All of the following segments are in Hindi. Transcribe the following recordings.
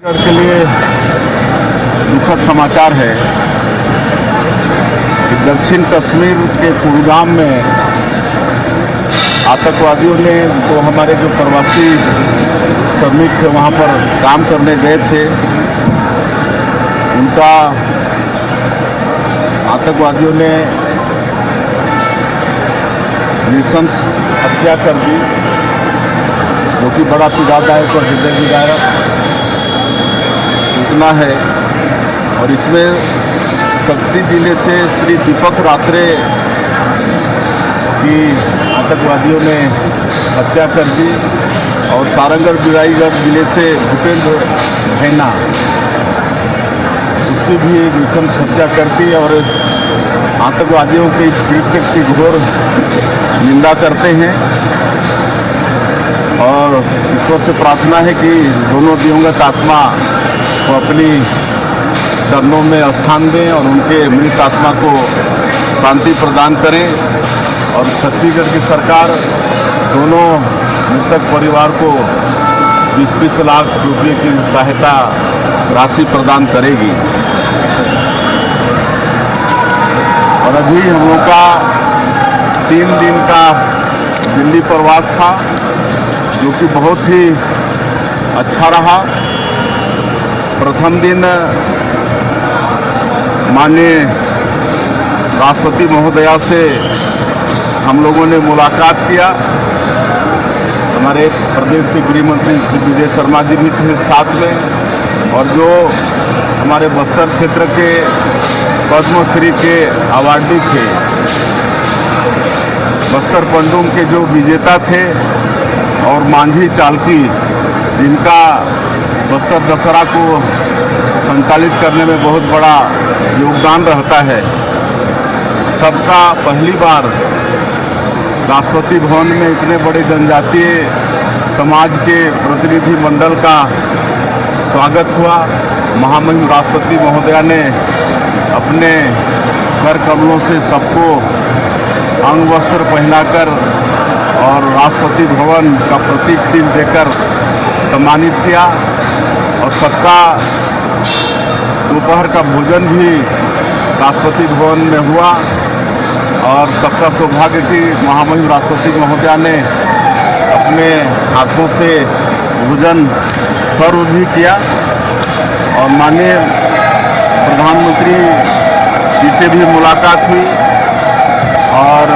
के लिए दुखद समाचार है कि दक्षिण कश्मीर के कुलगाम में आतंकवादियों ने तो हमारे जो प्रवासी श्रमिक थे वहाँ पर काम करने गए थे, उनका आतंकवादियों ने नृशंस हत्या कर दी, जो कि बड़ा पीड़ादायक और हृदय विदारक सूचना है। और इसमें शक्ति जिले से श्री दीपक रात्रे की आतंकवादियों ने हत्या कर दी और सारंगढ़ बिराईगढ़ जिले से भूपेंद्र भैना उसकी भी नृशंस हत्या कर दी और आतंकवादियों के इस कृत्य की घोर निंदा करते हैं और ईश्वर से प्रार्थना है कि दोनों दिवंगत आत्मा को अपनी चरणों में स्थान दें और उनके मृत आत्मा को शांति प्रदान करें। और छत्तीसगढ़ की सरकार दोनों मृतक परिवार को 20-20 लाख रुपये की सहायता राशि प्रदान करेगी। और अभी हम लोग का 3 दिन का दिल्ली प्रवास था, जो कि बहुत ही अच्छा रहा। प्रथम दिन माननीय राष्ट्रपति महोदया से हम लोगों ने मुलाकात किया। हमारे प्रदेश के गृह मंत्री श्री विजय शर्मा जी भी थे साथ में, और जो हमारे बस्तर क्षेत्र के पद्मश्री के अवार्डी थे, बस्तर पंडुम के जो विजेता थे, और मांझी चालकी जिनका बस्तर दशहरा को संचालित करने में बहुत बड़ा योगदान रहता है, सबका पहली बार राष्ट्रपति भवन में इतने बड़े जनजातीय समाज के प्रतिनिधि मंडल का स्वागत हुआ। महामहिम राष्ट्रपति महोदया ने अपने कर कमलों से सबको अंग वस्त्र पहनाकर और राष्ट्रपति भवन का प्रतीक चिन्ह देकर सम्मानित किया, और सबका दोपहर का भोजन भी राष्ट्रपति भवन में हुआ। और सबका सौभाग्य कि महामहिम राष्ट्रपति महोदया ने अपने हाथों से भोजन सर्व भी किया। और माननीय प्रधानमंत्री जी से भी मुलाकात हुई और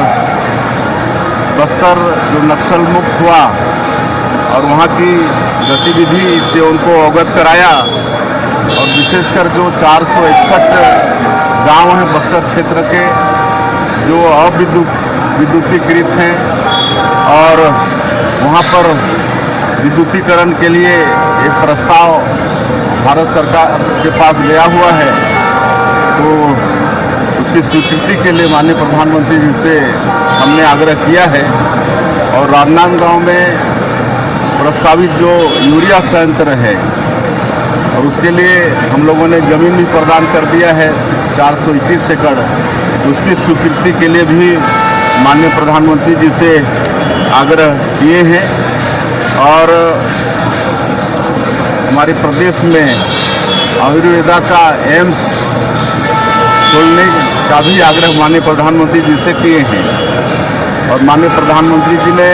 बस्तर जो नक्सल मुक्त हुआ और वहाँ की गतिविधि से उनको अवगत कराया। और विशेषकर जो 461 गांव हैं बस्तर क्षेत्र के जो अविद्युतीकृत हैं, और वहाँ पर विद्युतीकरण के लिए एक प्रस्ताव भारत सरकार के पास गया हुआ है, तो उसकी स्वीकृति के लिए माननीय प्रधानमंत्री जी से हमने आग्रह किया है। और राजनांदगांव में प्रस्तावित जो यूरिया संयंत्र है, और उसके लिए हम लोगों ने ज़मीन भी प्रदान कर दिया है 421 एकड़, उसकी स्वीकृति के लिए भी माननीय प्रधानमंत्री जी से आग्रह किए हैं। और हमारे प्रदेश में आयुर्वेदा का एम्स खोलने का भी आग्रह माननीय प्रधानमंत्री जी से किए हैं। और माननीय प्रधानमंत्री जी ने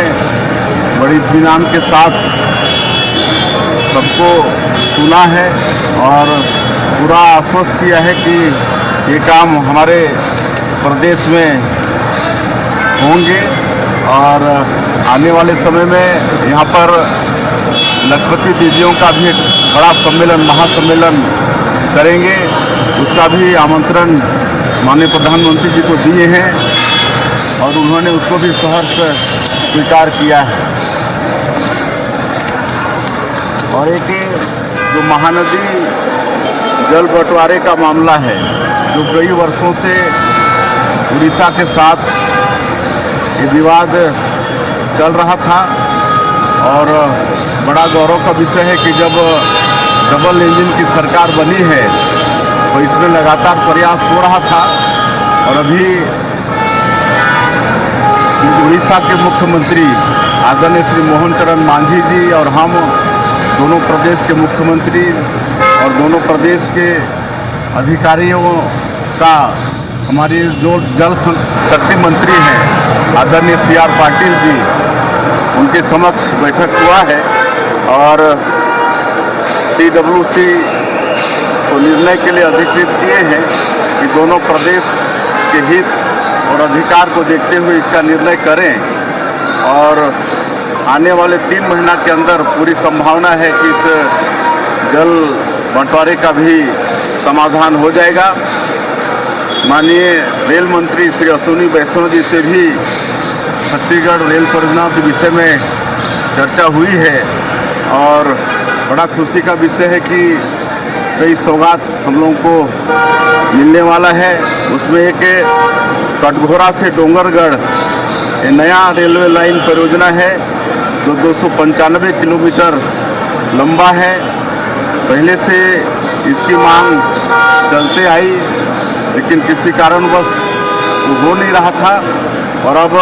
बड़ी इत्मीनान के साथ सबको सुना है और पूरा आश्वस्त किया है कि ये काम हमारे प्रदेश में होंगे। और आने वाले समय में यहाँ पर लखपति दीदियों का भी एक बड़ा सम्मेलन, महासम्मेलन करेंगे, उसका भी आमंत्रण माननीय प्रधानमंत्री जी को दिए हैं और उन्होंने उसको भी सहर्ष स्वीकार किया है। और एक जो महानदी जल बंटवारे का मामला है, जो कई वर्षों से उड़ीसा के साथ ये विवाद चल रहा था, और बड़ा गौरव का विषय है कि जब डबल इंजन की सरकार बनी है तो इसमें लगातार प्रयास हो रहा था। और अभी उड़ीसा के मुख्यमंत्री आदरणीय श्री मोहन चरण मांझी जी और हम दोनों प्रदेश के मुख्यमंत्री और दोनों प्रदेश के अधिकारियों का हमारे जो जल शक्ति मंत्री हैं आदरणीय CR पाटिल जी, उनके समक्ष बैठक हुआ है और CWC को निर्णय के लिए अधिकृत किए हैं कि दोनों प्रदेश के हित और अधिकार को देखते हुए इसका निर्णय करें और आने वाले 3 महीना के अंदर पूरी संभावना है कि इस जल बंटवारे का भी समाधान हो जाएगा। माननीय रेल मंत्री श्री अश्विनी वैष्णव जी से भी छत्तीसगढ़ रेल परियोजना के विषय में चर्चा हुई है और बड़ा खुशी का विषय है कि कई सौगात हम लोगों को मिलने वाला है। उसमें एक कटघोरा से डोंगरगढ़ नया रेलवे लाइन परियोजना है जो 295 किलोमीटर लंबा है। पहले से इसकी मांग चलते आई लेकिन किसी कारणवश वो हो नहीं रहा था और अब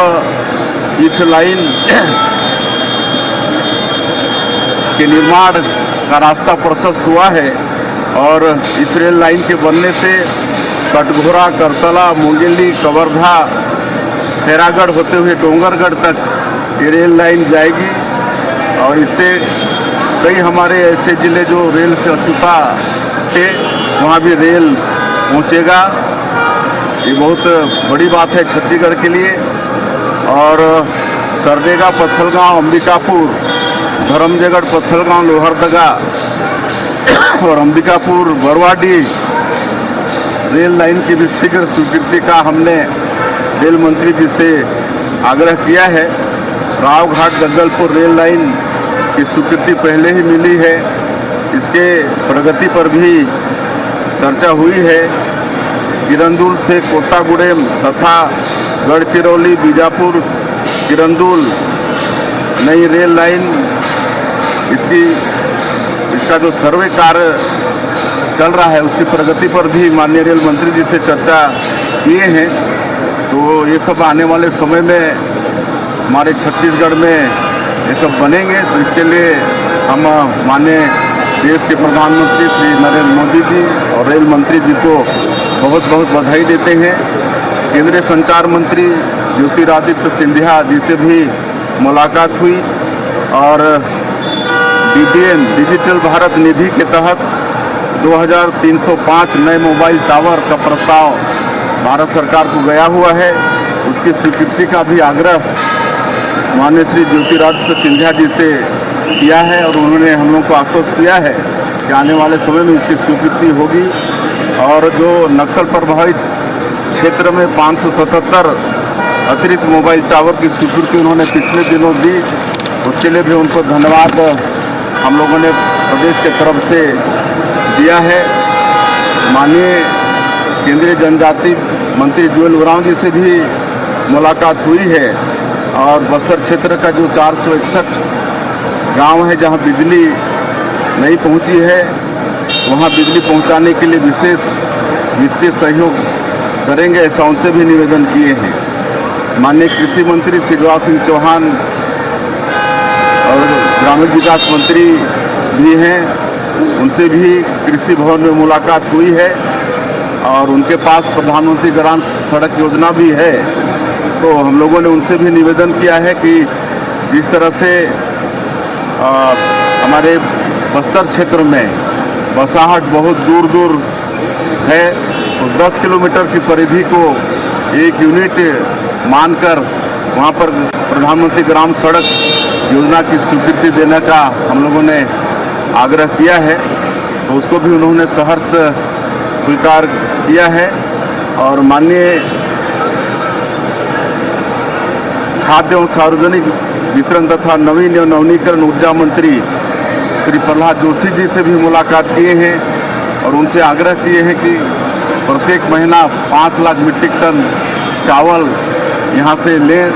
इस लाइन के निर्माण का रास्ता प्रशस्त हुआ है और इस रेल लाइन के बनने से कटघोरा, करतला, मुंगेली, कवर्धा, खैरागढ़ होते हुए डोंगरगढ़ तक ये रेल लाइन जाएगी और इससे कई हमारे ऐसे ज़िले जो रेल से अछूता थे वहाँ भी रेल पहुँचेगा। ये बहुत बड़ी बात है छत्तीसगढ़ के लिए। और सरडेगा, पत्थलगांव, अंबिकापुर, धर्मजयगढ़, पत्थलगांव, लोहरदगा और अंबिकापुर, बरवाडी रेल लाइन की भी शीघ्र स्वीकृति का हमने रेल मंत्री जी से आग्रह किया है। रावघाट जगदलपुर रेल लाइन की स्वीकृति पहले ही मिली है, इसके प्रगति पर भी चर्चा हुई है। किरंदुल से कोत्तागुड़ेम तथा गढ़चिरौली, बीजापुर, किरंदुल नई रेल लाइन इसका जो सर्वे कार्य चल रहा है उसकी प्रगति पर भी माननीय रेल मंत्री जी से चर्चा किए हैं। तो ये सब आने वाले समय में हमारे छत्तीसगढ़ में ये सब बनेंगे। तो इसके लिए हम माननीय देश के प्रधानमंत्री श्री नरेंद्र मोदी जी और रेल मंत्री जी को बहुत बहुत बधाई देते हैं। केंद्रीय संचार मंत्री ज्योतिरादित्य सिंधिया जी से भी मुलाकात हुई और DBN डिजिटल भारत निधि के तहत 2305 नए मोबाइल टावर का प्रस्ताव भारत सरकार को गया हुआ है। उसकी स्वीकृति का भी आग्रह माननीय श्री ज्योतिरादित्य सिंधिया जी से किया है और उन्होंने हम लोग को आश्वस्त किया है कि आने वाले समय में इसकी स्वीकृति होगी। और जो नक्सल प्रभावित क्षेत्र में 577 अतिरिक्त मोबाइल टावर की स्वीकृति उन्होंने पिछले दिनों दी, उसके लिए भी उनको धन्यवाद हम लोगों ने प्रदेश के तरफ से दिया है। माननीय केंद्रीय जनजाति मंत्री जुएल ओरांव जी से भी मुलाकात हुई है और बस्तर क्षेत्र का जो 461 गांव है जहां बिजली नहीं पहुंची है वहां बिजली पहुंचाने के लिए विशेष वित्तीय सहयोग करेंगे, ऐसा उनसे भी निवेदन किए हैं। माननीय कृषि मंत्री शिवराज सिंह चौहान और ग्रामीण विकास मंत्री भी हैं, उनसे भी कृषि भवन में मुलाकात हुई है और उनके पास प्रधानमंत्री ग्राम सड़क योजना भी है। तो हम लोगों ने उनसे भी निवेदन किया है कि जिस तरह से हमारे बस्तर क्षेत्र में बसाहट बहुत दूर दूर है, तो 10 किलोमीटर की परिधि को एक यूनिट मानकर वहाँ पर प्रधानमंत्री ग्राम सड़क योजना की स्वीकृति देने का हम लोगों ने आग्रह किया है। तो उसको भी उन्होंने सहर्ष स्वीकार किया है। और माननीय खाद्य एवं सार्वजनिक वितरण तथा नवीन एवं नवीनीकरण ऊर्जा मंत्री श्री प्रहलाद जोशी जी से भी मुलाकात किए हैं और उनसे आग्रह किए हैं कि प्रत्येक महीना 5 लाख मीट्रिक टन चावल यहाँ से लें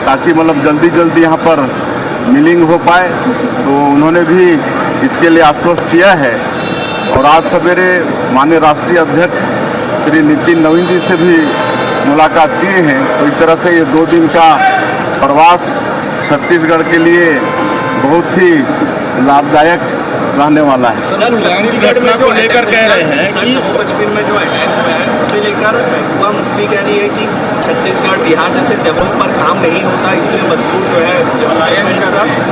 ताकि मतलब जल्दी जल्दी यहाँ पर मिलिंग हो पाए। तो उन्होंने भी इसके लिए आश्वस्त किया है। और आज सवेरे माननीय राष्ट्रीय अध्यक्ष श्री नितिन नवीन जी से भी मुलाकात किए हैं। तो इस तरह से ये 2 दिन का प्रवास छत्तीसगढ़ के लिए बहुत ही लाभदायक रहने वाला है। सर, छत्तीसगढ़ में जो लेकर कह रहे हैं कि कश्मीर में जो अटैक हुआ है उसे लेकर महबूबा मुफ्ती कह रही है कि छत्तीसगढ़ बिहार जैसे जगहों पर काम नहीं होता, इसलिए मजदूर जो है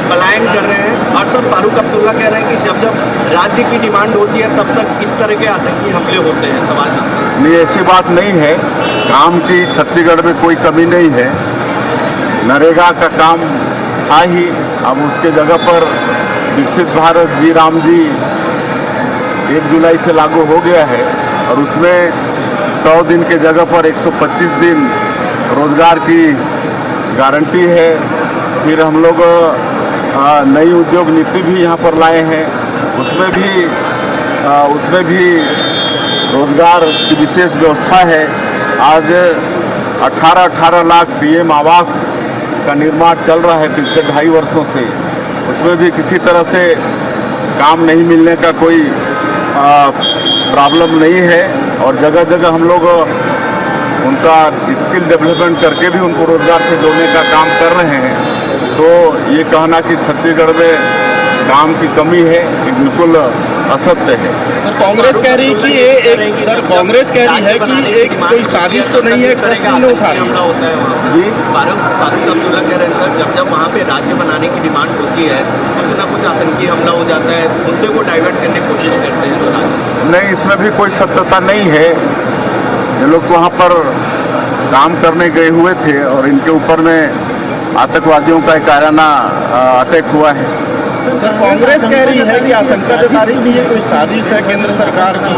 पलायन कर रहे हैं। और सब फारूक अब्दुल्ला कह रहे हैं कि जब जब राज्य की डिमांड होती है तब तक इस तरह के आतंकी हमले होते हैं समाज में। नहीं, ऐसी बात नहीं है। काम की छत्तीसगढ़ में कोई कमी नहीं है। नरेगा का काम था ही, अब उसके जगह पर विकसित भारत जी राम जी 1 जुलाई से लागू हो गया है और उसमें 100 दिन के जगह पर 125 दिन रोजगार की गारंटी है। फिर हम लोग नई उद्योग नीति भी यहाँ पर लाए हैं, उसमें भी रोजगार की विशेष व्यवस्था है। आज 18 लाख पीएम आवास का निर्माण चल रहा है पिछले 2.5 वर्षों से। उसमें भी किसी तरह से काम नहीं मिलने का कोई प्रॉब्लम नहीं है और जगह जगह हम लोग उनका स्किल डेवलपमेंट करके भी उनको रोजगार से जोड़ने का काम कर रहे हैं। तो ये कहना कि छत्तीसगढ़ में काम की कमी है ये बिल्कुल असत्य है। सर, कांग्रेस कह रही कि ये एक कांग्रेस कह रही है कि एक कोई साजिश तो नहीं है, प्रश्न उठा रही हमला होता है वहाँ पर। जी, फारूक अब्दुल्ला कह रहे हैं सर, जब जब वहाँ पे राज्य बनाने की डिमांड होती है कुछ ना कुछ आतंकी हमला हो जाता है, मुद्दे को डाइवर्ट करने की कोशिश करते हैं लोग। नहीं, इसमें भी कोई सत्यता नहीं है। ये लोग तो वहाँ पर काम करने गए हुए थे और इनके ऊपर में आतंकवादियों का एक कायराना अटैक हुआ है। सर, कांग्रेस कह रही है कि आशंका जता रही कि ये कोई साजिश है केंद्र सरकार की,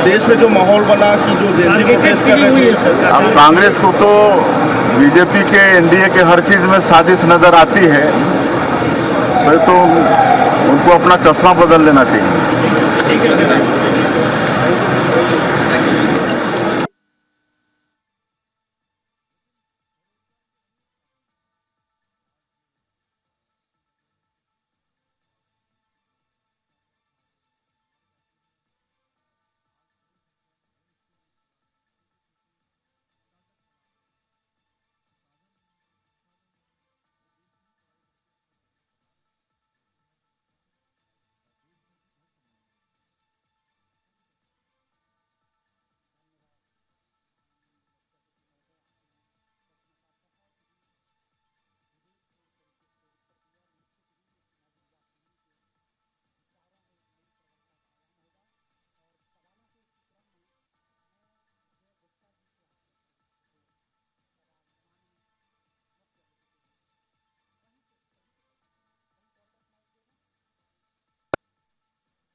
देश में जो माहौल बना कि जो जेल को फेस कर रही है। अब कांग्रेस को तो बीजेपी के एनडीए के हर चीज़ में साजिश नज़र आती है, तो उनको अपना चश्मा बदल लेना चाहिए। ठीक है।